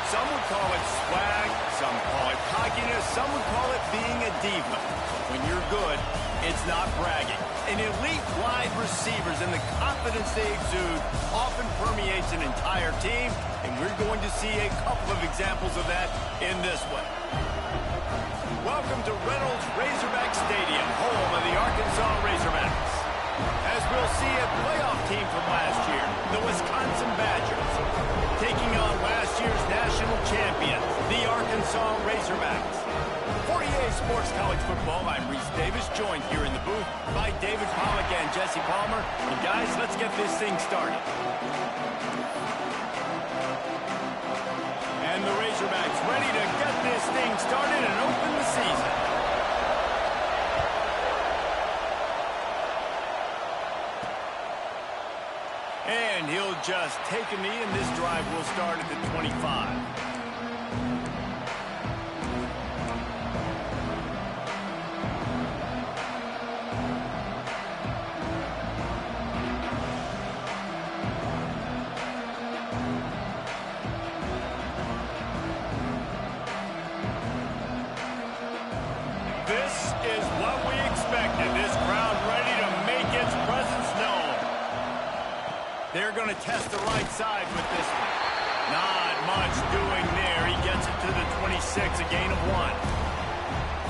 Some would call it swag, some call it cockiness, some would call it being a diva. When you're good, it's not bragging. An elite wide receivers and the confidence they exude often permeates an entire team, and we're going to see a couple of examples of that in this one. Welcome to Reynolds Razorback Stadium, home of the Arkansas Razorbacks. As we'll see a playoff team from last year, the Wisconsin Badgers, taking on last year's national champions, the Arkansas Razorbacks. For EA Sports College Football, I'm Reese Davis, joined here in the booth by David Pollack and Jesse Palmer. And guys, let's get this thing started. And the Razorbacks ready to get this thing started and open the season. And he'll just take a knee, and this drive will start at the 25. This is what we expected. This crowd ready to make its presence known. They're going to test the right side with this one. Not much doing there. He gets it to the 26, a gain of 1.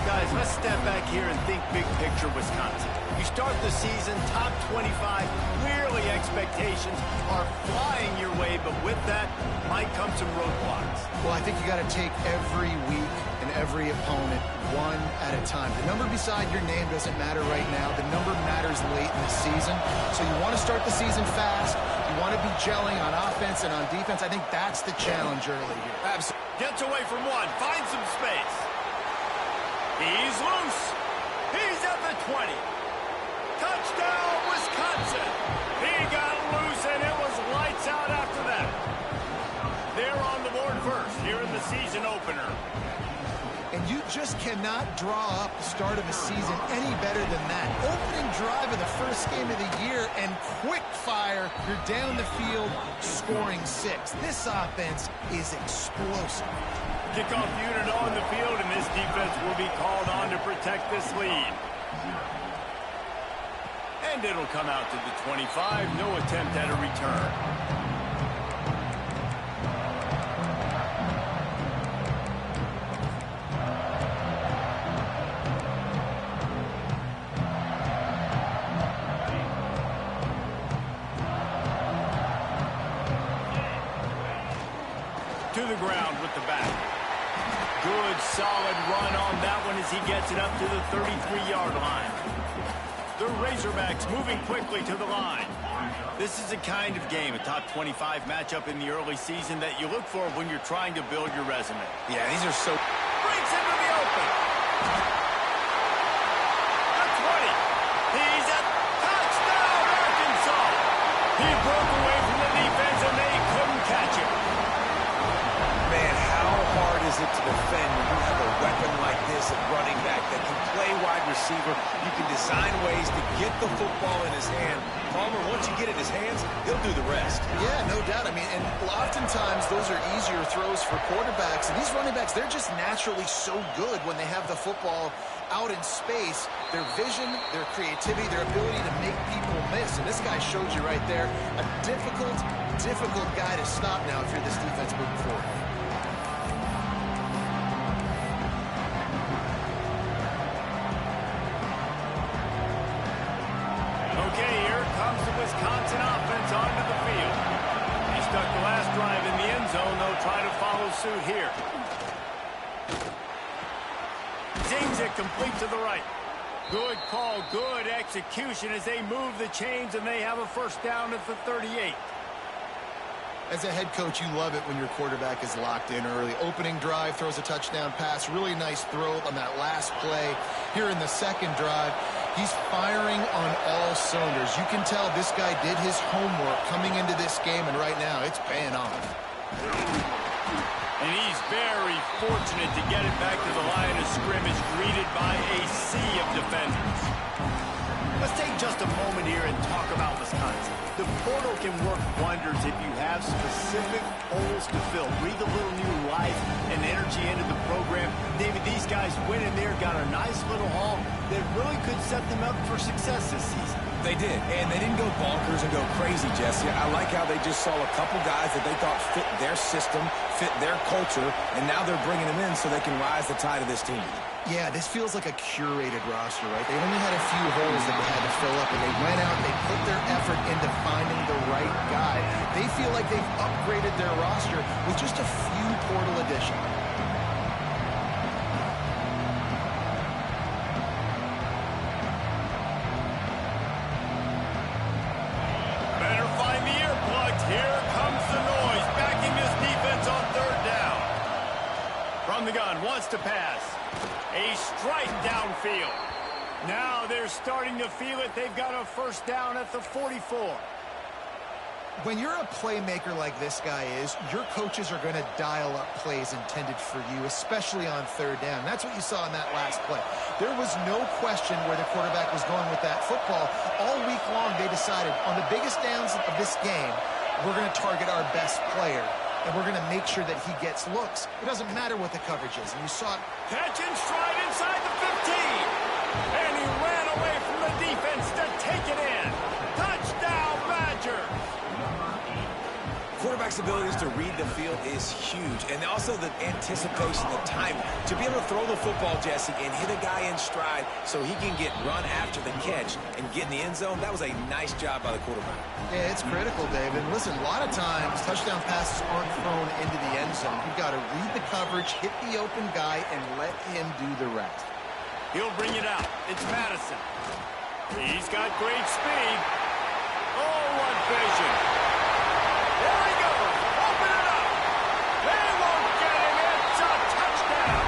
Guys, let's step back here and think big picture Wisconsin. You start the season top 25. Clearly expectations are flying your way, but with that might come some roadblocks. Well, I think you got to take every week and every opponent one at a time. The number beside your name doesn't matter right now. The number matters late in the season. So you want to start the season fast. You want to be gelling on offense and on defense. I think that's the challenge early here. Absolutely. Gets away from one. Finds some space. He's loose. He's at the 20. Touchdown, Wisconsin. He got loose, and it was lights out after that. They're on the board first here in the season opener. And you just cannot draw up the start of a season any better than that. Opening drive of the first game of the year, and quick fire, you're down the field scoring 6. This offense is explosive. Kickoff unit on the field, and this defense will be called on to protect this lead. And it'll come out to the 25. No attempt at a return. To the ground with the back. Good, solid run on that one as he gets it up to the 33-yard line. The Razorbacks moving quickly to the line. This is the kind of game, a top 25 matchup in the early season, that you look for when you're trying to build your resume. Yeah, these are so... Breaks into the open. The 20. He's at touchdown, Arkansas. He broke away from the defense, and they couldn't catch him. Man, how hard is it to defend when you have a weapon like this at running back that can play wide receiver? You can design ways to get the football in his hand. Palmer, once you get it in his hands, he'll do the rest. Yeah, no doubt. I mean, and oftentimes those are easier throws for quarterbacks. And these running backs, they're just naturally so good when they have the football out in space. Their vision, their creativity, their ability to make people miss. And this guy showed you right there, a difficult guy to stop now if you're this defense moving forward. Okay, here comes the Wisconsin offense onto the field. He stuck the last drive in the end zone. They'll try to follow suit here. Zings it complete to the right. Good call, good execution as they move the chains, and they have a first down at the 38. As a head coach, you love it when your quarterback is locked in early. Opening drive, throws a touchdown pass. Really nice throw on that last play. Here in the second drive, he's firing on all cylinders. You can tell this guy did his homework coming into this game, and right now it's paying off. And he's very fortunate to get it back to the line of scrimmage, greeted by a sea of defenders. Let's take just a moment here and talk about Wisconsin. The portal can work wonders if you have specific holes to fill. Breathe a little new life and energy into the program. David, these guys went in there, got a nice little haul that really could set them up for success this season. They did, and they didn't go bonkers and go crazy, Jesse. I like how they just saw a couple guys that they thought fit their system, fit their culture, and now they're bringing them in so they can rise the tide of this team. Yeah, this feels like a curated roster, right? They only had a few holes that they had to fill up, and they went out and they put their effort into finding the right guy. They feel like they've upgraded their roster with just a few portal additions. Better find the earplugs. Here comes the noise. Backing this defense on third down. From the gun, wants to pass. A strike downfield. Now they're starting to feel it. They've got a first down at the 44. When you're a playmaker like this guy is, your coaches are going to dial up plays intended for you, especially on third down. That's what you saw in that last play. There was no question where the quarterback was going with that football. All week long, they decided on the biggest downs of this game, we're going to target our best player, and we're going to make sure that he gets looks. It doesn't matter what the coverage is. And you saw it. Catch and stride inside the 15. And he ran away from the defense to take it in. Touchdown, Badgers. Quarterback's abilities to read the field is huge, and also the anticipation, the timing. To be able to throw the football, Jesse, and hit a guy in stride so he can get run after the catch and get in the end zone, that was a nice job by the quarterback. Yeah, it's critical, David. Listen, a lot of times touchdown passes aren't thrown into the end zone. You've got to read the coverage, hit the open guy, and let him do the rest. He'll bring it out. It's Madison. He's got great speed. Oh, what vision. There he goes. Open it up. They won't get him. It's a touchdown.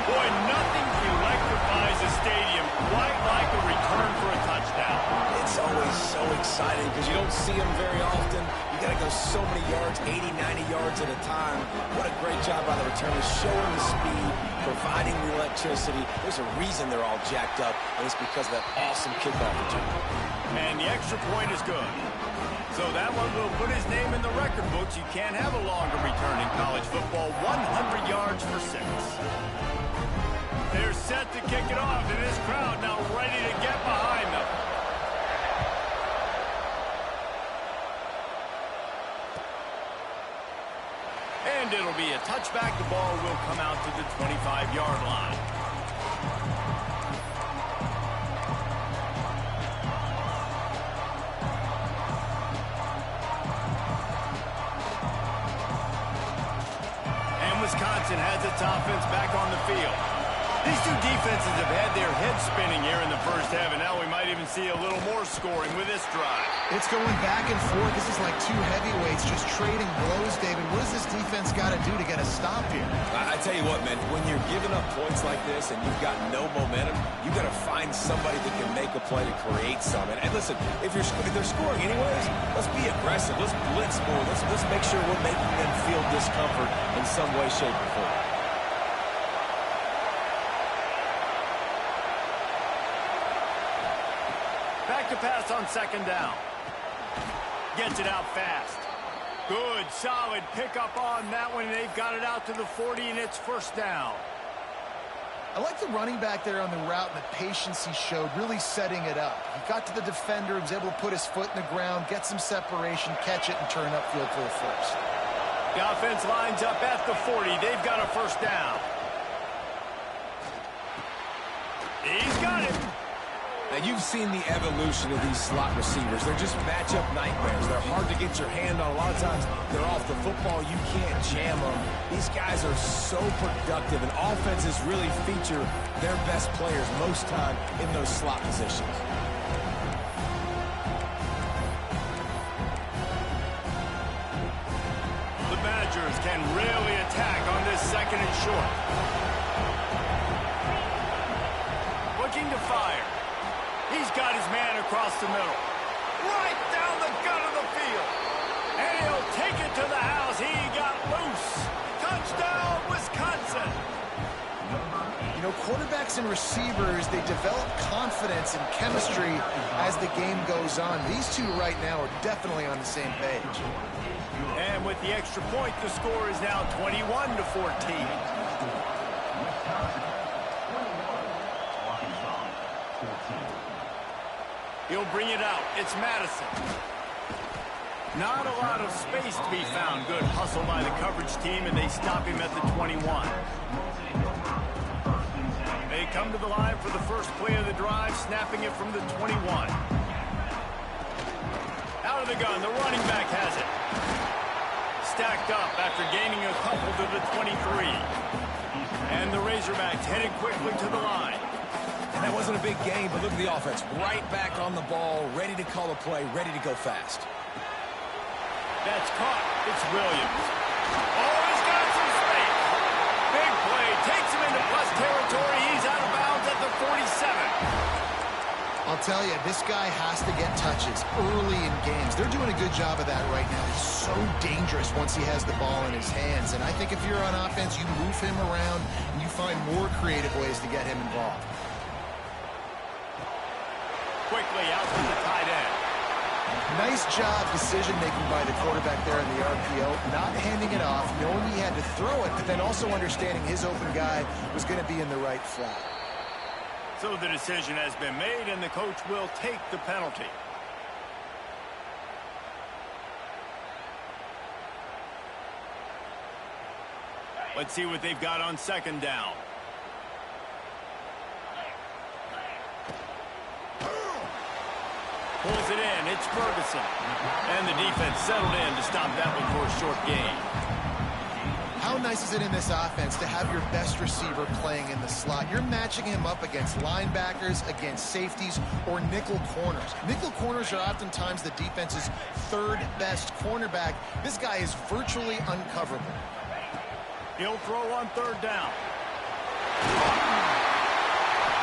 Boy, nothing electrifies a stadium quite like a return for a touchdown. It's always so exciting because you don't see them very often. You got to go so many yards, 80, 90 yards at a time. What a great job by the returners, showing the speed, providing the electricity. There's a reason they're all jacked up, and it's because of that awesome kickoff return. And the extra point is good. So that one will put his name in the record books. You can't have a longer return in college football. 100 yards for 6. They're set to kick it off, and this crowd now ready to get behind them. And it'll be a touchback. The ball will come out to the 25-yard line. And Wisconsin has its offense back on the field. These two defenses have had their heads spinning here in the first half, and now we might even see a little more scoring with this drive. It's going back and forth. This is like two heavyweights just trading blows, David. What does this defense got to do to get a stop here? I tell you what, man, when you're giving up points like this and you've got no momentum, you got to find somebody that can make a play to create something. And listen, if they're scoring anyways, let's be aggressive. Let's blitz more. Let's make sure we're making them feel discomfort in some way, shape, or form. Back to pass on second down. Gets it out fast. Good, solid pickup on that one. They've got it out to the 40, and it's first down. I like the running back there on the route and the patience he showed, really setting it up. He got to the defender, was able to put his foot in the ground, get some separation, catch it, and turn upfield for the first. The offense lines up at the 40. They've got a first down. He's got it. Now, you've seen the evolution of these slot receivers. They're just matchup nightmares. They're hard to get your hand on. A lot of times, they're off the football. You can't jam them. These guys are so productive, and offenses really feature their best players most time in those slot positions. The Badgers can really attack on this second and short. Looking to fire. He's got his man across the middle. Right down the gut of the field. And he'll take it to the house. He got loose. Touchdown, Wisconsin. You know, quarterbacks and receivers, they develop confidence and chemistry as the game goes on. These two right now are definitely on the same page. And with the extra point, the score is now 21-14. He'll bring it out. It's Madison. Not a lot of space to be found. Good hustle by the coverage team, and they stop him at the 21. They come to the line for the first play of the drive, snapping it from the 21. Out of the gun, the running back has it. Stacked up after gaining a couple to the 23. And the Razorbacks headed quickly to the line. And that wasn't a big gain, but look at the offense. Right back on the ball, ready to call a play, ready to go fast. That's caught. It's Williams. Oh, he's got some space. Big play. Takes him into plus territory. He's out of bounds at the 47. I'll tell you, this guy has to get touches early in games. They're doing a good job of that right now. He's so dangerous once he has the ball in his hands. And I think if you're on offense, you move him around and you find more creative ways to get him involved. Quickly out to the tight end. Nice job decision-making by the quarterback there in the RPO, not handing it off, knowing he had to throw it, but then also understanding his open guy was going to be in the right flat. So the decision has been made, and the coach will take the penalty. Let's see what they've got on second down. Pulls it in. It's Ferguson. And the defense settled in to stop that one for a short gain. How nice is it in this offense to have your best receiver playing in the slot? You're matching him up against linebackers, against safeties, or nickel corners. Nickel corners are oftentimes the defense's third best cornerback. This guy is virtually uncoverable. He'll throw on third down.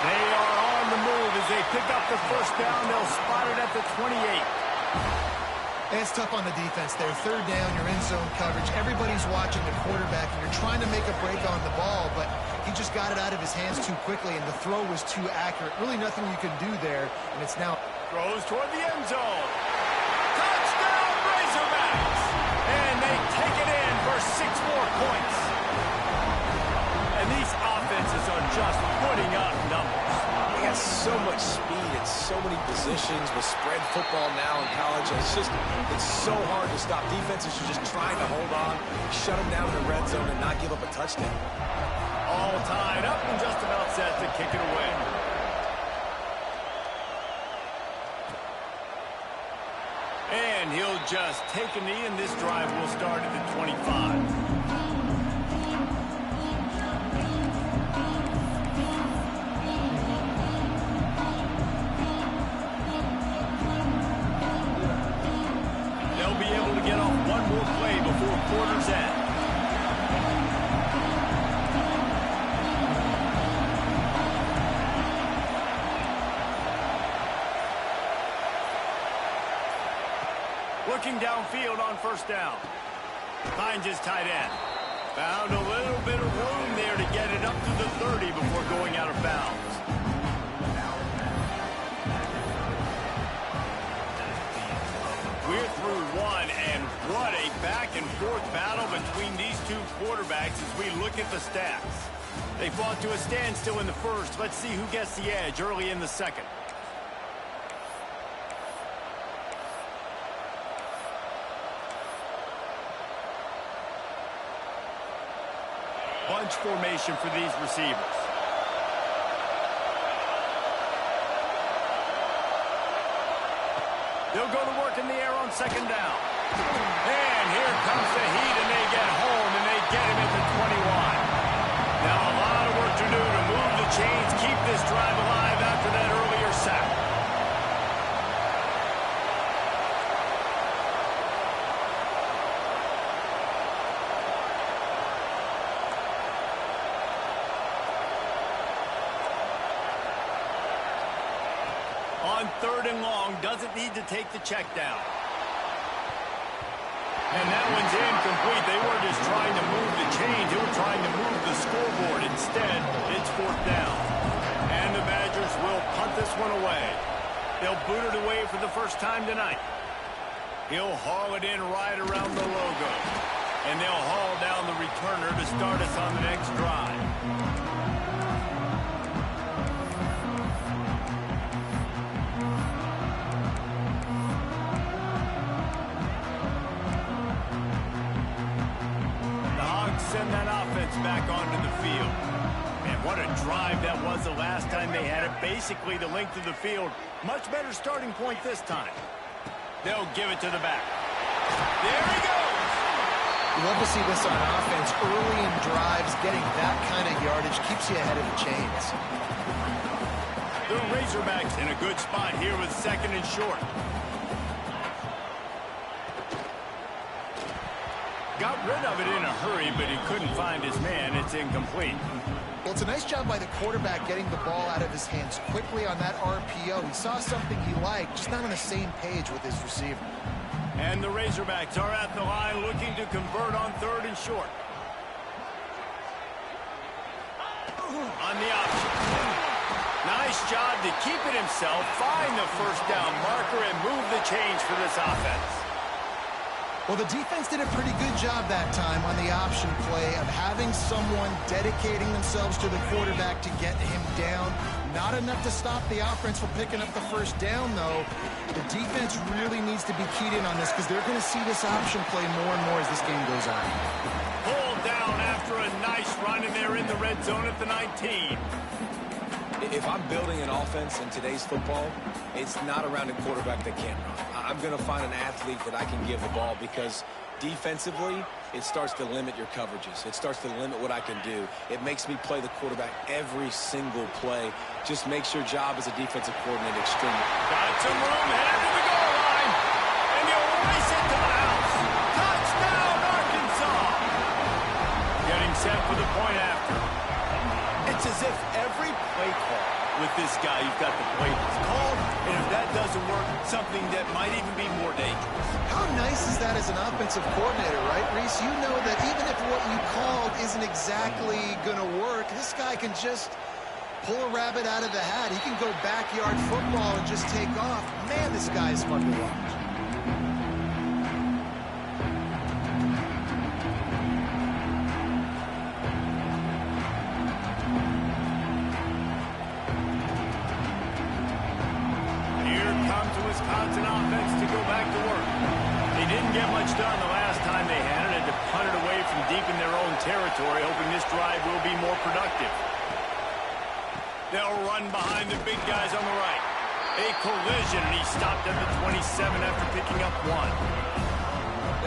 They are on the move as they pick up the first down. They'll spot it at the 28. It's tough on the defense there. Third down, you're in zone coverage. Everybody's watching the quarterback, and you're trying to make a break on the ball, but he just got it out of his hands too quickly, and the throw was too accurate. Really nothing you can do there, and it's now... Throws toward the end zone. Touchdown, Razorbacks! And they take it in for 6 more points. And these offenses are just putting up numbers. They got so much speed and so many positions with spread football now in college. It's so hard to stop. Defenses are just trying to hold on, shut them down in the red zone, and not give up a touchdown. All tied up and just about set to kick it away. And he'll just take a knee, and this drive will start at the 25. Quarter's end. Looking downfield on first down. Finds his tight end. Found a little bit of room there to get it up to the 30 before going out of bounds. We're through one, and what a back-and-forth battle between these two quarterbacks as we look at the stats. They fought to a standstill in the first. Let's see who gets the edge early in the second. Bunch formation for these receivers. They'll go to work in the air on second down. And here comes the heat, and they get home, and they get him at the 21. Now a lot of work to do to move the chains, keep this drive alive after that earlier sack. On third and long, doesn't need to take the check down. And that one's incomplete. They weren't just trying to move the chains. They were trying to move the scoreboard. Instead, it's 4th down. And the Badgers will punt this one away. They'll boot it away for the first time tonight. He'll haul it in right around the logo. And they'll haul down the returner to start us on the next drive. Send that offense back onto the field. And what a drive that was the last time they had it. Basically the length of the field. Much better starting point this time. They'll give it to the back. There he goes! You love to see this on offense. Early in drives, getting that kind of yardage keeps you ahead of the chains. The Razorbacks in a good spot here with 2nd and short. Got rid of it in a hurry, but he couldn't find his man. It's incomplete. Well, it's a nice job by the quarterback getting the ball out of his hands quickly on that RPO. He saw something he liked, just not on the same page with his receiver. And the Razorbacks are at the line looking to convert on 3rd and short. On the option. Nice job to keep it himself, find the 1st down marker, and move the chains for this offense. Well, the defense did a pretty good job that time on the option play of having someone dedicating themselves to the quarterback to get him down. Not enough to stop the offense from picking up the 1st down, though. The defense really needs to be keyed in on this because they're going to see this option play more and more as this game goes on. Pulled down after a nice run, and they're in the red zone at the 19. If I'm building an offense in today's football, it's not around a quarterback that can't run. I'm going to find an athlete that I can give the ball because defensively, it starts to limit your coverages. It starts to limit what I can do. It makes me play the quarterback every single play. Just makes your job as a defensive coordinator extremely. Got some room, headed to the goal line, and he'll race it to the house. Touchdown, Arkansas! Getting set for the point after. It's as if every play call with this guy, you've got the play that's called, and if that doesn't work, something that might even be more dangerous. How nice is that as an offensive coordinator, right, Reese? You know that even if what you called isn't exactly going to work, this guy can just pull a rabbit out of the hat. He can go backyard football and just take off. Man, this guy is fun to watch. Wisconsin offense to go back to work. They didn't get much done the last time they had it, and to punt it away from deep in their own territory, hoping this drive will be more productive. They'll run behind the big guys on the right. A collision, and he stopped at the 27 after picking up 1.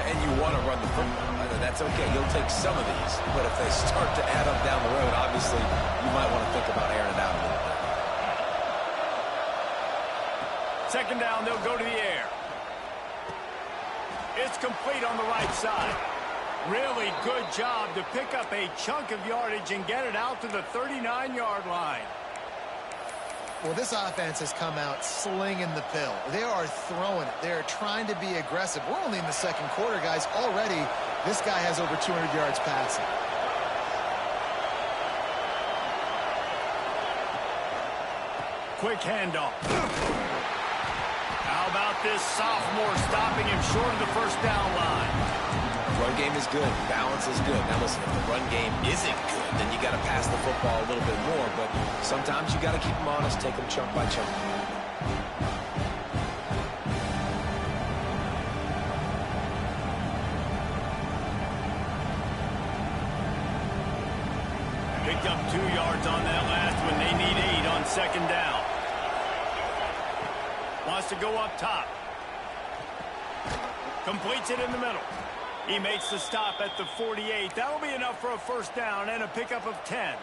And you want to run the football. That's okay. You'll take some of these. But if they start to add up down the road, obviously, you might want to think about airing it out a little bit. 2nd down, they'll go to the air. It's complete on the right side. Really good job to pick up a chunk of yardage and get it out to the 39-yard line. Well, this offense has come out slinging the pill. They are throwing it. They are trying to be aggressive. We're only in the 2nd quarter, guys. Already, this guy has over 200 yards passing. Quick handoff. How about this sophomore stopping him short of the 1st down line? Run game is good. Balance is good. Now listen, if the run game isn't good, then you got to pass the football a little bit more. But sometimes you got to keep them honest, take them chunk by chunk. Picked up 2 yards on that last one. They need 8 on 2nd down. Wants to go up top. Completes it in the middle. He makes the stop at the 48. That'll be enough for a 1st down and a pickup of 10.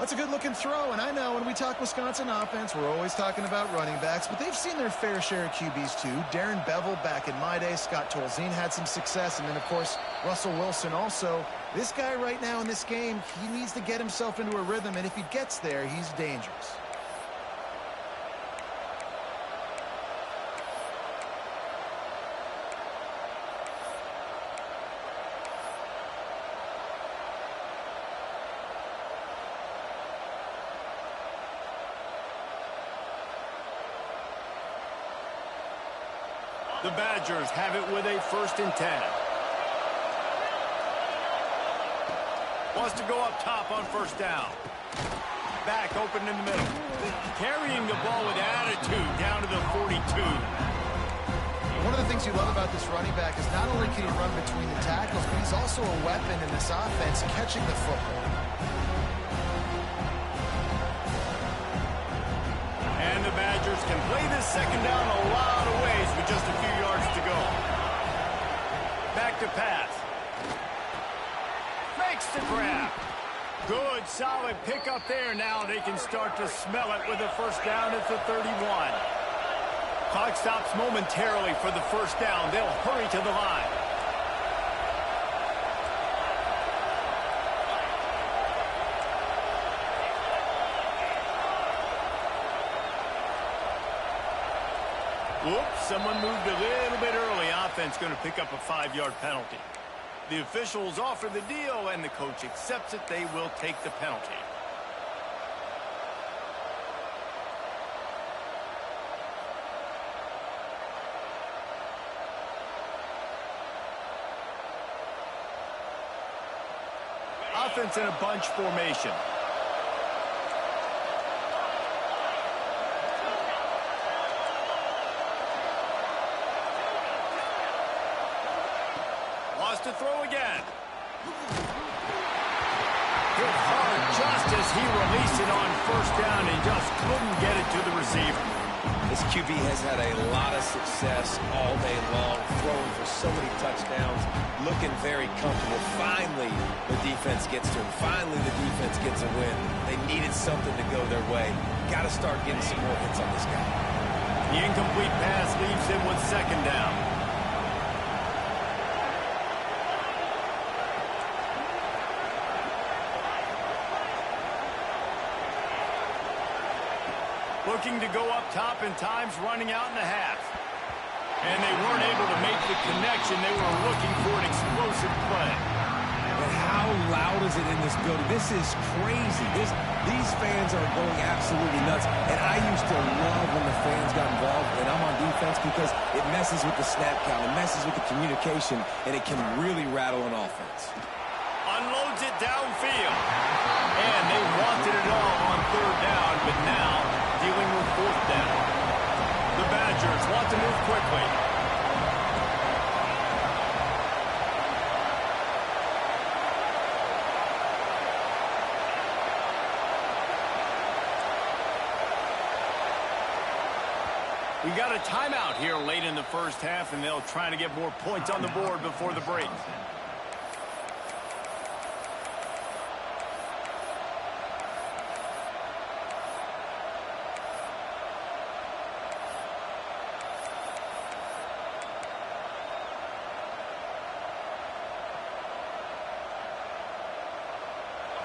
That's a good-looking throw, and I know when we talk Wisconsin offense, we're always talking about running backs, but they've seen their fair share of QBs too. Darren Bevel back in my day, Scott Tolzien had some success, and then, of course, Russell Wilson also. This guy right now in this game, he needs to get himself into a rhythm, and if he gets there, he's dangerous. The Badgers have it with a 1st and 10. Wants to go up top on 1st down. Back open in the middle. Carrying the ball with attitude down to the 42. One of the things you love about this running back is not only can he run between the tackles, but he's also a weapon in this offense, catching the football. And the Badgers can play this 2nd down a lot of ways with just a few yards to go. Back to pass. Makes the grab. Good, solid pickup there. Now they can start to smell it with a 1st down at the 31. Clock stops momentarily for the 1st down. They'll hurry to the line. Whoops, someone moved a little bit early. Offense going to pick up a 5-yard penalty. The officials offer the deal, and the coach accepts it. They will take the penalty. Offense in a bunch formation. Wants to throw again. Hit hard just as he released it on 1st down and just couldn't get it to the receiver. This QB has had a lot of success all day long, throwing for so many touchdowns, looking very comfortable. Finally, the defense gets to him. Finally, the defense gets a win. They needed something to go their way. Got to start getting some more hits on this guy. The incomplete pass leaves him with 2nd down. Looking to go up top, and time's running out in the half. And they weren't able to make the connection. They were looking for an explosive play. And how loud is it in this building? This is crazy. These fans are going absolutely nuts. And I used to love when the fans got involved, and I'm on defense, because it messes with the snap count. It messes with the communication, and it can really rattle an offense. Unloads it downfield. And they wanted it all on 3rd down, but now dealing with 4th down. The Badgers want to move quickly. We got a timeout here late in the 1st half, and they'll try to get more points on the board before the break.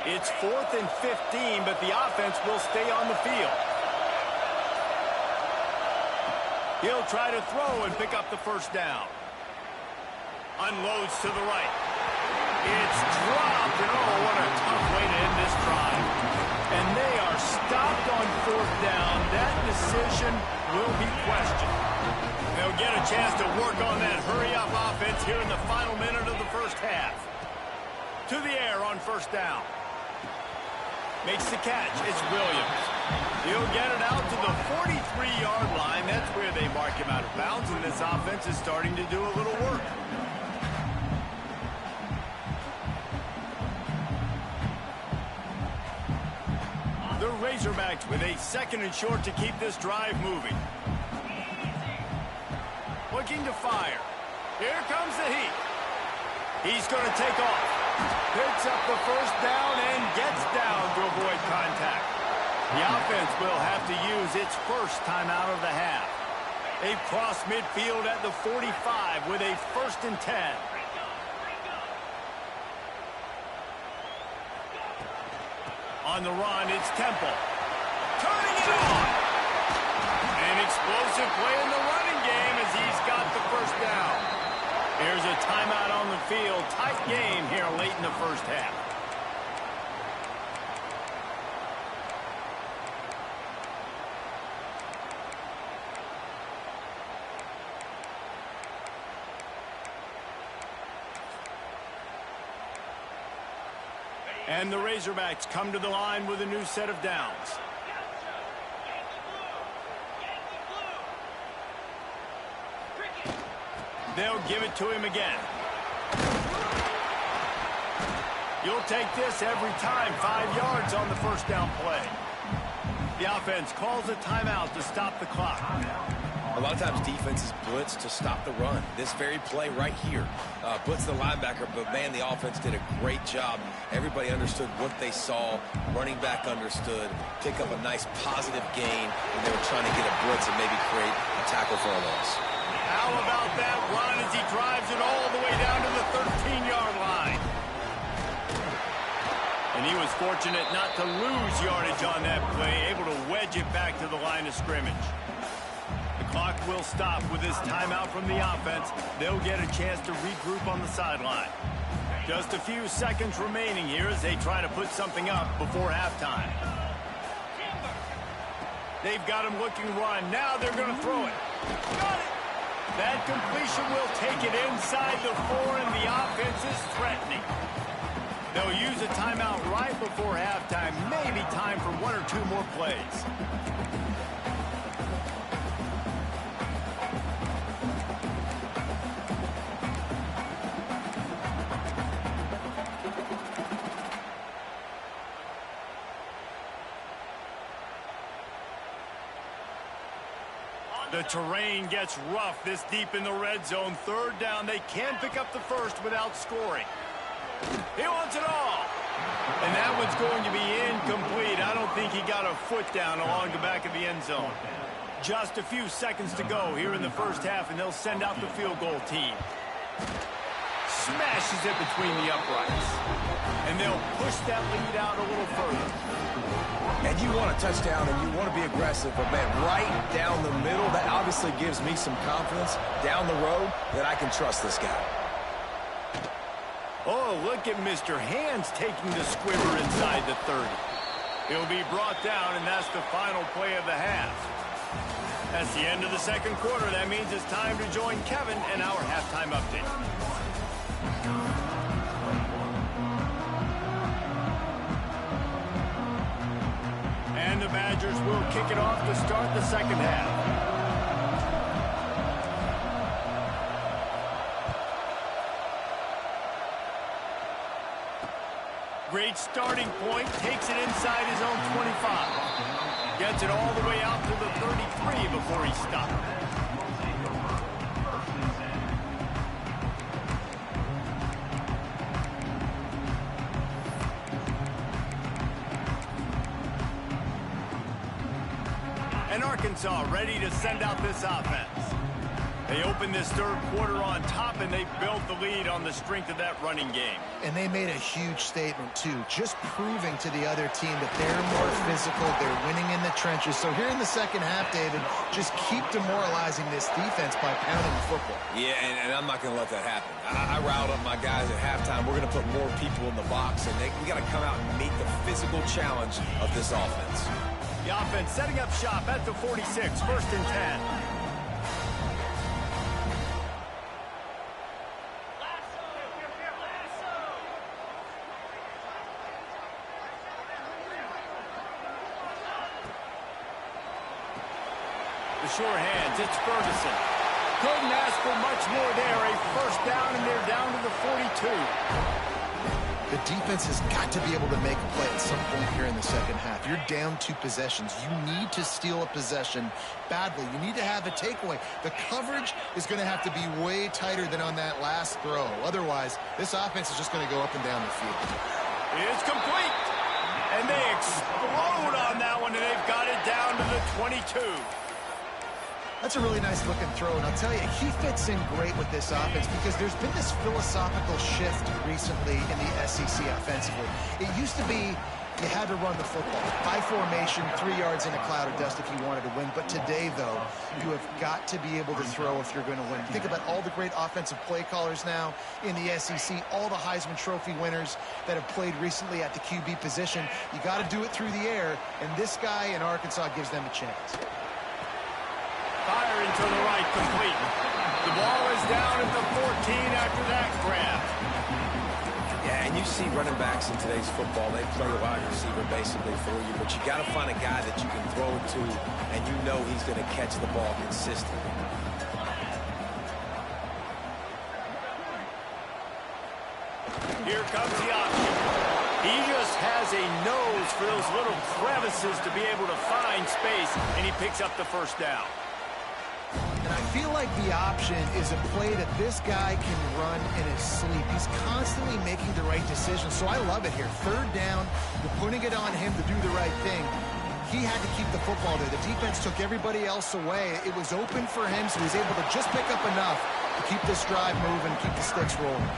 It's 4th and 15, but the offense will stay on the field. He'll try to throw and pick up the 1st down. Unloads to the right. It's dropped, and oh, what a tough way to end this drive. And they are stopped on 4th down. That decision will be questioned. They'll get a chance to work on that hurry-up offense here in the final minute of the 1st half. To the air on 1st down. Makes the catch. It's Williams. He'll get it out to the 43-yard line. That's where they mark him out of bounds, and this offense is starting to do a little work. The Razorbacks with a 2nd and short to keep this drive moving. Looking to fire. Here comes the heat. He's going to take off. Picks up the 1st down and gets down to avoid contact. The offense will have to use its 1st timeout of the half. They've crossed midfield at the 45 with a 1st and 10. On the run, it's Temple. Turning it on. An explosive play in the running game as he's got the 1st down. Here's a timeout on the field. Tight game here late in the 1st half. And the Razorbacks come to the line with a new set of downs. They'll give it to him again. You'll take this every time. 5 yards on the first down play. The offense calls a timeout to stop the clock. A lot of times defenses blitz to stop the run. This very play right here, blitz the linebacker, but man, the offense did a great job. Everybody understood what they saw. Running back understood. Pick up a nice positive gain, and they were trying to get a blitz and maybe create a tackle for a loss. How about that run as he drives it all the way down to the 13-yard line? And he was fortunate not to lose yardage on that play, able to wedge it back to the line of scrimmage. The clock will stop with this timeout from the offense. They'll get a chance to regroup on the sideline. Just a few seconds remaining here as they try to put something up before halftime. They've got him looking run. Now they're going to throw it. Got it! That completion will take it inside the 4, and the offense is threatening. They'll use a timeout right before halftime. Maybe time for 1 or 2 more plays. The terrain gets rough this deep in the red zone. 3rd down. They can pick up the first without scoring. He wants it all. And that one's going to be incomplete. I don't think he got a foot down along the back of the end zone. Just a few seconds to go here in the first half, and they'll send out the field goal team. Smashes it between the uprights. And they'll push that lead out a little further. And you want a touchdown and you want to be aggressive, but man, right down the middle, that obviously gives me some confidence down the road that I can trust this guy. Oh, look at Mr. Hands taking the squibber inside the 30. He'll be brought down, and that's the final play of the half. That's the end of the second quarter. That means it's time to join Kevin and our halftime update. And the Badgers will kick it off to start the second half. Great starting point, takes it inside his own 25. Gets it all the way out to the 33 before he stopped. And Arkansas ready to send out this offense. They opened this third quarter on top, and they built the lead on the strength of that running game. And they made a huge statement, too, just proving to the other team that they're more physical, they're winning in the trenches. So here in the second half, David, just keep demoralizing this defense by pounding the football. Yeah, and I'm not going to let that happen. I riled up my guys at halftime. We're going to put more people in the box, and we got to come out and meet the physical challenge of this offense. The offense setting up shop at the 46, 1st and 10. The sure hands, it's Ferguson. Couldn't ask for much more there. A first down, and they're down to the 42. The defense has got to be able to make a play at some point here in the second half. You're down 2 possessions. You need to steal a possession badly. You need to have a takeaway. The coverage is going to have to be way tighter than on that last throw. Otherwise, this offense is just going to go up and down the field. It's complete. And they explode on that one, and they've got it down to the 22. That's a really nice looking throw, and I'll tell you, he fits in great with this offense because there's been this philosophical shift recently in the SEC offensively. It used to be you had to run the football. High formation, 3 yards in a cloud of dust if you wanted to win. But today, though, you have got to be able to throw if you're going to win. Think about all the great offensive play callers now in the SEC, all the Heisman Trophy winners that have played recently at the QB position. You got to do it through the air, and this guy in Arkansas gives them a chance. Firing to the right, complete. The ball is down at the 14 after that grab. Yeah, And you see running backs in today's football, they play wide receiver basically for you, but you got to find a guy that you can throw it to, and you know he's going to catch the ball consistently. Here comes the option. He just has a nose for those little crevices to be able to find space, and he picks up the first down. And I feel like the option is a play that this guy can run in his sleep. He's constantly making the right decision, so I love it here. Third down, you're putting it on him to do the right thing. He had to keep the football there. The defense took everybody else away. It was open for him, so he was able to just pick up enough to keep this drive moving, keep the sticks rolling.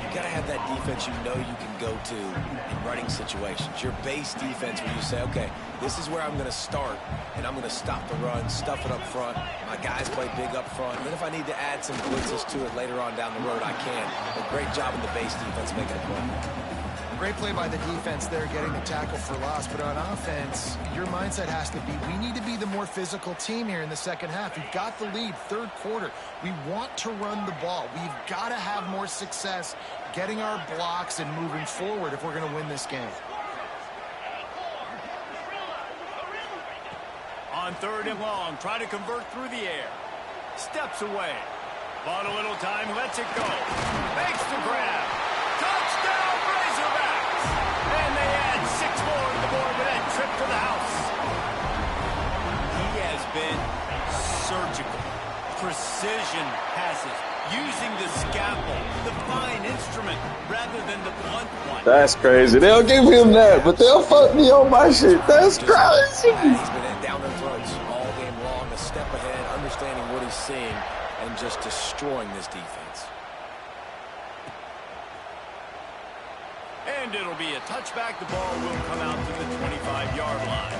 You got to have that defense you know you can go to in running situations. Your base defense where you say, okay, this is where I'm going to start, and I'm going to stop the run, stuff it up front. My guys play big up front. And then if I need to add some blitzes to it later on down the road, I can. But great job in the base defense making a play. Great play by the defense there, getting the tackle for loss. But on offense, your mindset has to be, we need to be the more physical team here in the second half. We've got the lead, third quarter. We want to run the ball. We've got to have more success getting our blocks and moving forward if we're going to win this game. On third and long, trying to convert through the air. Steps away. Bought a little time, lets it go. Makes the grab. Touchdown, Razorbacks! And they add 6 more to the board with that trip to the house. He has been surgical. Precision passes. Using the scalpel, the fine instrument, rather than the blunt one. That's crazy. They'll give him that, but they'll fuck me on my shit. That's crazy. He's been down their throats all game long, a step ahead, understanding what he's seeing, and just destroying this defense. And it'll be a touchback. The ball will come out to the 25-yard line.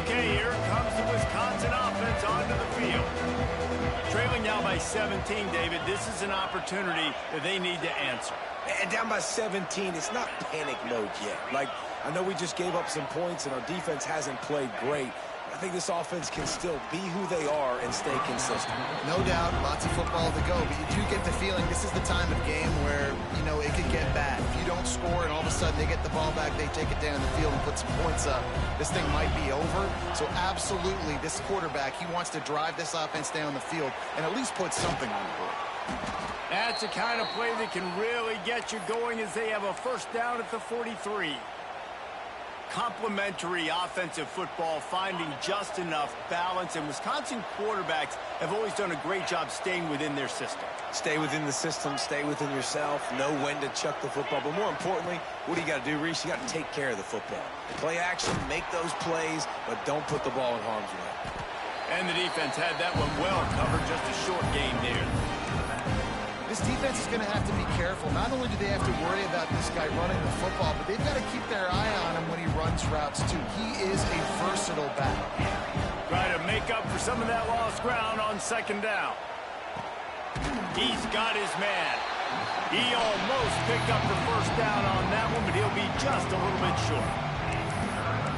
Okay, here comes the Wisconsin offense onto the field. Trailing now by 17, David. This is an opportunity that they need to answer. And down by 17, it's not panic mode yet. Like, I know we just gave up some points and our defense hasn't played great. I think this offense can still be who they are and stay consistent. No doubt, lots of football to go, but you do get the feeling this is the time of game where, you know, it could get bad. If you don't score and all of a sudden they get the ball back, they take it down the field and put some points up, this thing might be over. So absolutely, this quarterback, he wants to drive this offense down the field and at least put something on the board. That's the kind of play that can really get you going as they have a first down at the 43. Complementary offensive football, finding just enough balance, and Wisconsin quarterbacks have always done a great job staying within their system. Stay within the system, stay within yourself, know when to chuck the football. But more importantly, what do you got to do, Reese? You got to take care of the football. Play action, make those plays, but don't put the ball in harm's way. And the defense had that one well covered, just a short game there. This defense is going to have to be careful. Not only do they have to worry about this guy running the football, but they've got to keep their eye on him when he runs routes, too. He is a versatile back. Try to make up for some of that lost ground on second down. He's got his man. He almost picked up the first down on that one, but he'll be just a little bit short.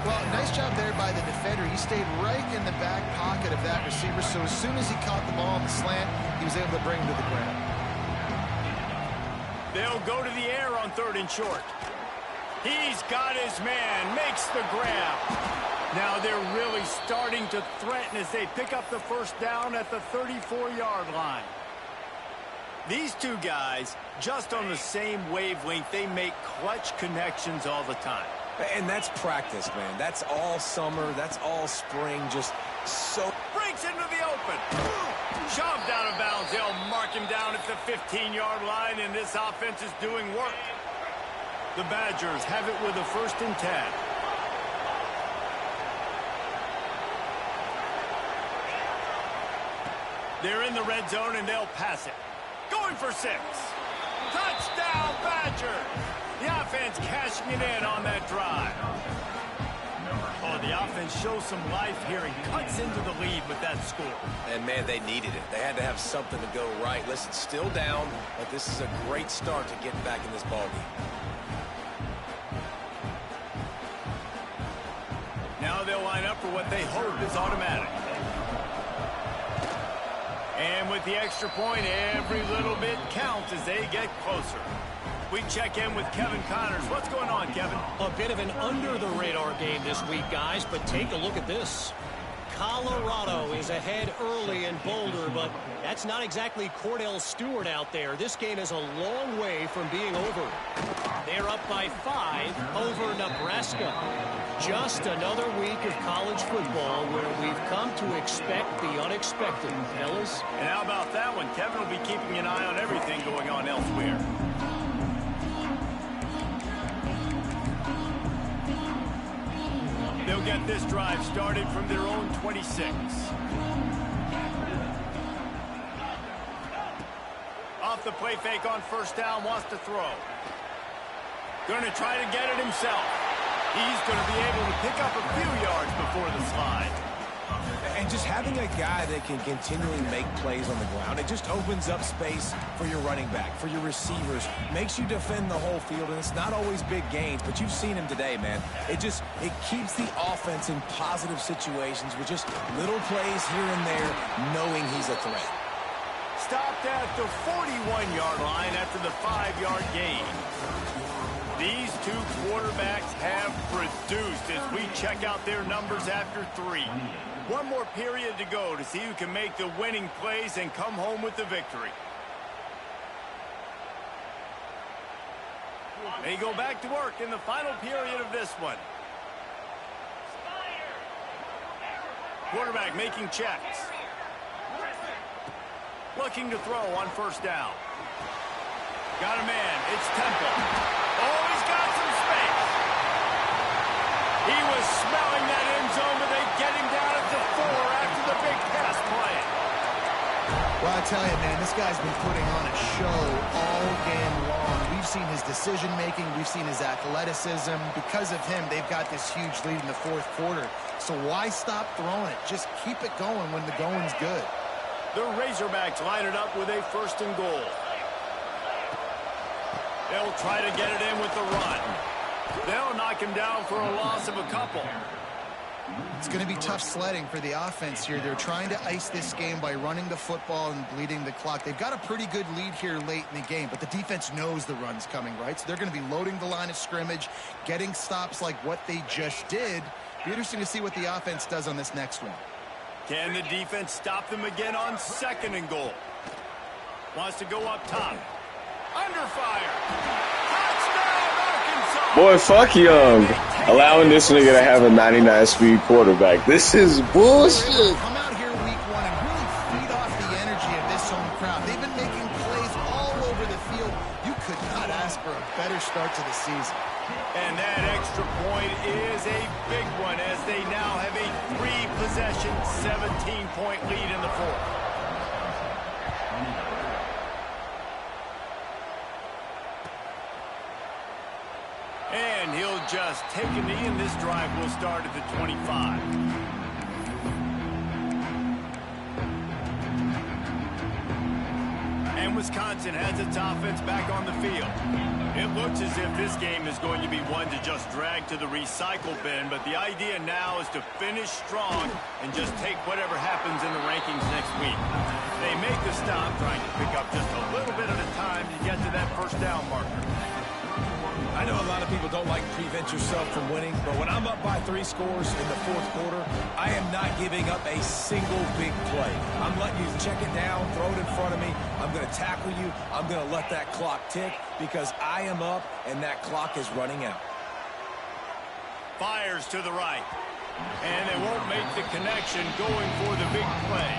Well, nice job there by the defender. He stayed right in the back pocket of that receiver, so as soon as he caught the ball on the slant, he was able to bring him to the ground. They'll go to the air on third and short. He's got his man, makes the grab. Now they're really starting to threaten as they pick up the first down at the 34-yard line. These two guys, just on the same wavelength, they make clutch connections all the time. And that's practice, man. That's all summer. That's all spring. Just so... Breaks into the open. Shoved out of bounds. They'll mark him down at the 15-yard line, and this offense is doing work. The Badgers have it with a 1st and 10. They're in the red zone, and they'll pass it. Going for 6. Touchdown, Badgers! The offense cashing it in on that drive. Oh, the offense shows some life here and cuts into the lead with that score. And, man, they needed it. They had to have something to go right. Listen, still down, but this is a great start to getting back in this ballgame. up for what they hope is automatic. And with the extra point, every little bit counts as they get closer. We check in with Kevin Connors. What's going on, Kevin? A bit of an under-the-radar game this week, guys, but take a look at this. Colorado is ahead early in Boulder, but that's not exactly Cordell Stewart out there. This game is a long way from being over. They're up by 5 over Nebraska. Just another week of college football where we've come to expect the unexpected, fellas. And how about that one? Kevin will be keeping an eye on everything going on elsewhere. They'll get this drive started from their own 26. Off the play fake on first down, wants to throw. Going to try to get it himself. He's going to be able to pick up a few yards before the slide. And just having a guy that can continually make plays on the ground, it just opens up space for your running back, for your receivers, makes you defend the whole field, and it's not always big gains, but you've seen him today, man. It keeps the offense in positive situations with just little plays here and there, knowing he's a threat. Stopped at the 41-yard line after the 5-yard gain. These two quarterbacks have produced as we check out their numbers after 3. One more period to go to see who can make the winning plays and come home with the victory. They go back to work in the final period of this one. Quarterback making checks. Looking to throw on first down. Got a man. It's Temple. Oh, he's got some space. He was smelling that end zone, but they get him down at the 4 after the big pass play. Well, I tell you, man, this guy's been putting on a show all game long. We've seen his decision-making. We've seen his athleticism. Because of him, they've got this huge lead in the 4th quarter. So why stop throwing it? Just keep it going when the going's good. The Razorbacks line it up with a 1st and goal. They'll try to get it in with the run. They'll knock him down for a loss of a couple. It's going to be tough sledding for the offense here. They're trying to ice this game by running the football and bleeding the clock. They've got a pretty good lead here late in the game, but the defense knows the run's coming, right? So they're going to be loading the line of scrimmage, getting stops like what they just did. Be interesting to see what the offense does on this next one. Can the defense stop them again on 2nd and goal? Wants to go up top. Under fire. Touchdown, Arkansas. Boy, fuck Young. Allowing this nigga to have a 99-speed quarterback. This is bullshit. Come out here week 1 and really feed off the energy of this home crowd. They've been making plays all over the field. You could not ask for a better start to the season. And that extra point is a big one as they now have a 3-possession, 17-point lead in the 4th. And he'll just take a knee, and this drive will start at the 25. And Wisconsin has its offense back on the field. It looks as if this game is going to be one to just drag to the recycle bin, but the idea now is to finish strong and just take whatever happens in the rankings next week. They make the stop, trying to pick up just a little bit at a time to get to that first down marker. I know a lot of people don't like to prevent yourself from winning, but when I'm up by 3 scores in the 4th quarter, I am not giving up a single big play. I'm letting you check it down, throw it in front of me. I'm going to tackle you. I'm going to let that clock tick because I am up and that clock is running out. Fires to the right. And they won't make the connection going for the big play.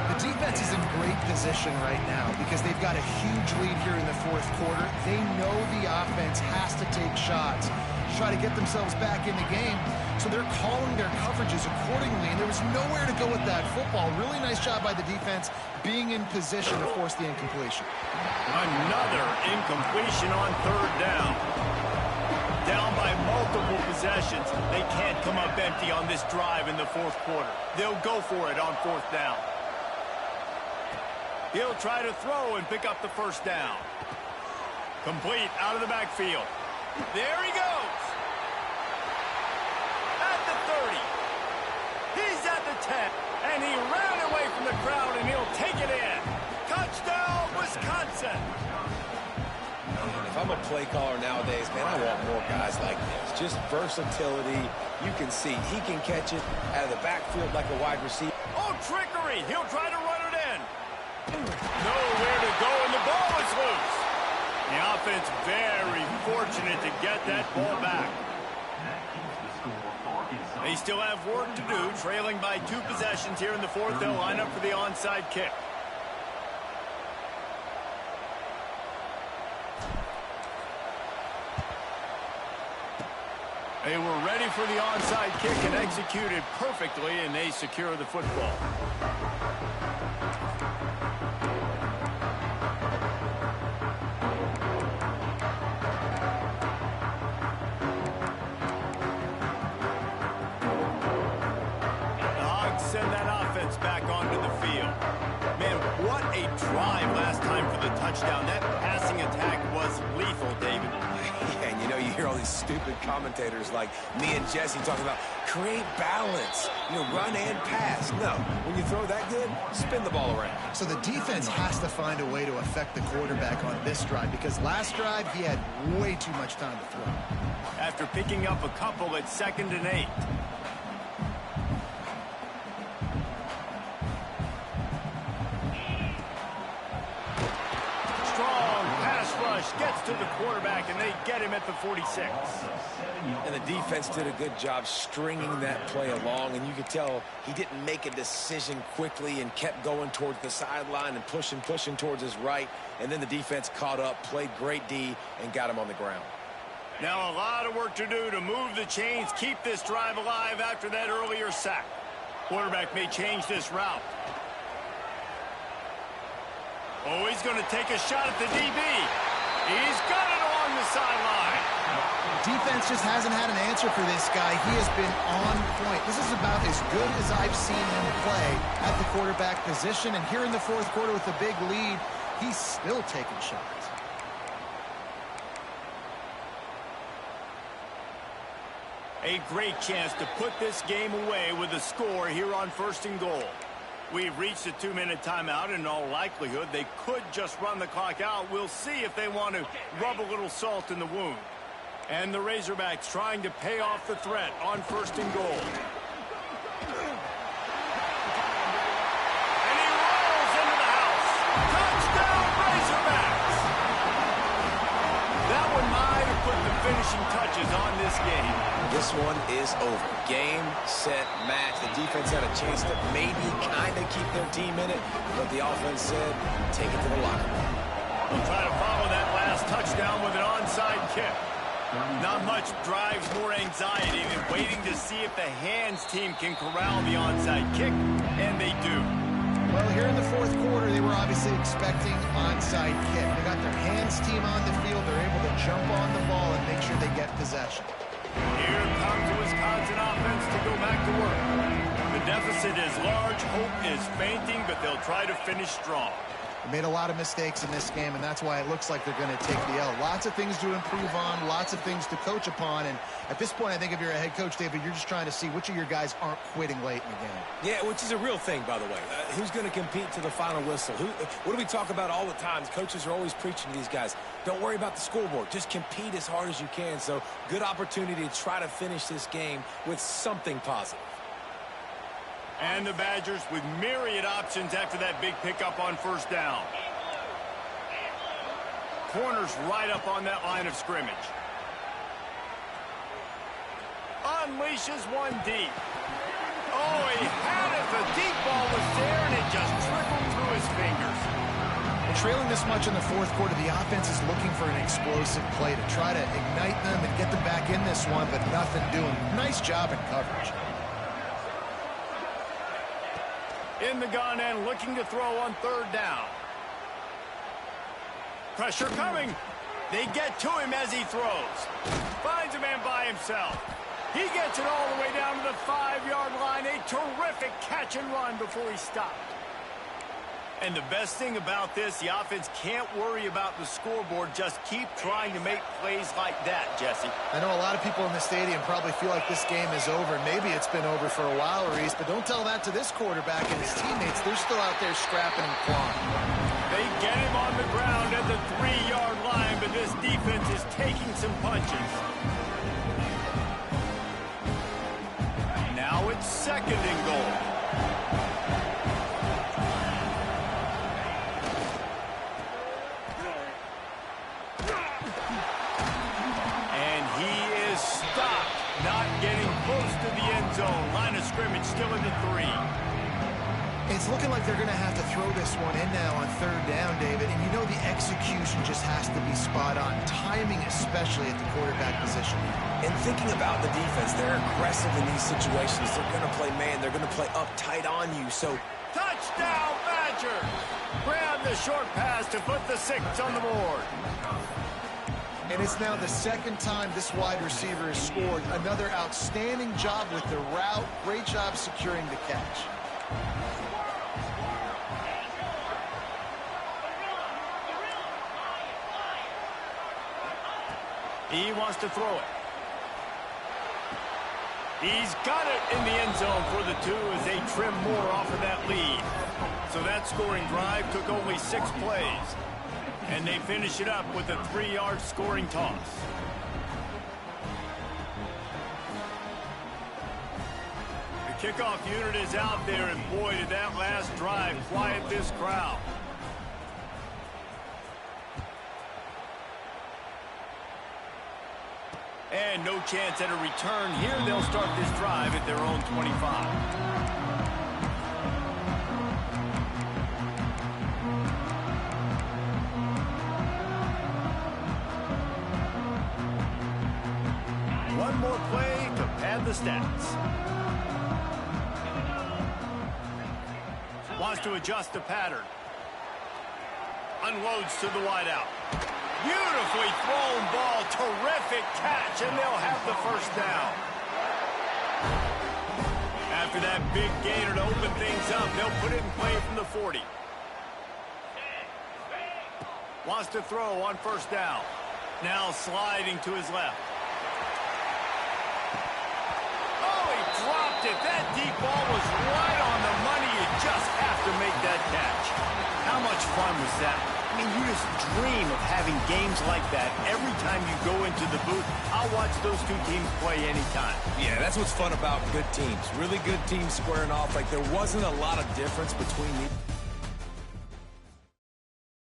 The defense is in great position right now because they've got a huge lead here in the 4th quarter. They know the offense has to take shots to try to get themselves back in the game. So they're calling their coverages accordingly, and there was nowhere to go with that football. Really nice job by the defense being in position to force the incompletion. Another incompletion on 3rd down. Down by multiple possessions. They can't come up empty on this drive in the 4th quarter. They'll go for it on 4th down. He'll try to throw and pick up the first down. Complete out of the backfield. There he goes. At the 30. 10. And he ran away from the crowd, and he'll take it in. Touchdown, Wisconsin. If I'm a play caller nowadays, man, I want more guys like this. Just versatility. You can see he can catch it out of the backfield like a wide receiver. Oh, trickery. He'll try to run it in. Nowhere to go, and the ball is loose. The offense very fortunate to get that ball back. They still have work to do, trailing by 2 possessions here in the fourth. They'll line up for the onside kick. They were ready for the onside kick and executed perfectly, and they secure the football. Send that offense back onto the field. Man, what a drive last time for the touchdown. That passing attack was lethal, David. Yeah, and you know, you hear all these stupid commentators like me and Jesse talking about create balance, run and pass. No, when you throw that good, spin the ball around. So the defense has to find a way to affect the quarterback on this drive, because last drive he had way too much time to throw. After picking up a couple at 2nd and 8. Gets to the quarterback, and they get him at the 46. And the defense did a good job stringing that play along, and you could tell he didn't make a decision quickly and kept going towards the sideline and pushing towards his right, and then the defense caught up, played great D, and got him on the ground. Now a lot of work to do to move the chains, keep this drive alive after that earlier sack. Quarterback may change this route. Oh, he's going to take a shot at the DB. He's got it along the sideline. Defense just hasn't had an answer for this guy. He has been on point. This is about as good as I've seen him play at the quarterback position. And here in the fourth quarter with a big lead, he's still taking shots. A great chance to put this game away with a score here on 1st and goal. We've reached a 2-minute timeout, and in all likelihood, they could just run the clock out. We'll see if they want to rub a little salt in the wound. And the Razorbacks trying to pay off the threat on 1st and goal. And he rolls into the house. Touchdown, Razorbacks! That one might have put the finishing touches on this game. This one is over. Game, set, match. The defense had a chance to maybe kind of keep their team in it, but the offense said, take it to the locker room. We'll try to follow that last touchdown with an onside kick. Not much drives more anxiety than waiting to see if the hands team can corral the onside kick, and they do. Well, here in the fourth quarter, they were obviously expecting onside kick. They got their hands team on the field. They're able to jump on the ball and make sure they get possession. Here comes the Wisconsin offense to go back to work. The deficit is large, hope is fainting, but they'll try to finish strong. They made a lot of mistakes in this game, and that's why it looks like they're going to take the L. Lots of things to improve on, lots of things to coach upon, and at this point, I think if you're a head coach, David, you're just trying to see which of your guys aren't quitting late in the game. Yeah, which is a real thing, by the way. Who's going to compete to the final whistle? What do we talk about all the time? Coaches are always preaching to these guys. Don't worry about the scoreboard. Just compete as hard as you can. So, good opportunity to try to finish this game with something positive. And the Badgers with myriad options after that big pickup on 1st down. Corners right up on that line of scrimmage. Unleashes one deep. Oh, he had it. The deep ball was there, and it just trickled through his fingers. Well, trailing this much in the fourth quarter, the offense is looking for an explosive play to try to ignite them and get them back in this one, but nothing doing. Nice job in coverage. In the gun and looking to throw on 3rd down. Pressure coming. They get to him as he throws. Finds a man by himself. He gets it all the way down to the 5-yard line. A terrific catch and run before he stopped. And the best thing about this, the offense can't worry about the scoreboard. Just keep trying to make plays like that, Jesse. I know a lot of people in the stadium probably feel like this game is over. Maybe it's been over for a while, Reese, but don't tell that to this quarterback and his teammates. They're still out there scrapping and clawing. They get him on the ground at the 3-yard line, but this defense is taking some punches. Now it's 2nd and goal. Not getting close to the end zone. Line of scrimmage still in the 3. It's looking like they're going to have to throw this one in now on 3rd down, David. And you know the execution just has to be spot on. Timing, especially at the quarterback position. And thinking about the defense, they're aggressive in these situations. They're going to play man. They're going to play up tight on you. So, touchdown, Badger! Grab the short pass to put the 6 on the board. And it's now the 2nd time this wide receiver has scored. Another outstanding job with the route. Great job securing the catch. He wants to throw it. He's got it in the end zone for the 2 as they trim more off of that lead. So that scoring drive took only 6 plays. And they finish it up with a 3-yard scoring toss. The kickoff unit is out there, and boy, did that last drive quiet this crowd. And no chance at a return here. They'll start this drive at their own 25. One more play to pad the stats. Wants to adjust the pattern. Unloads to the wideout. Beautifully thrown ball. Terrific catch, and they'll have the 1st down. After that big gainer to open things up, they'll put it in play from the 40. Wants to throw on 1st down. Now sliding to his left. Dropped it. That deep ball was right on the money. You just have to make that catch. How much fun was that? I mean, you just dream of having games like that every time you go into the booth. I'll watch those 2 teams play anytime. Yeah, that's what's fun about good teams. Really good teams squaring off. Like, there wasn't a lot of difference between these.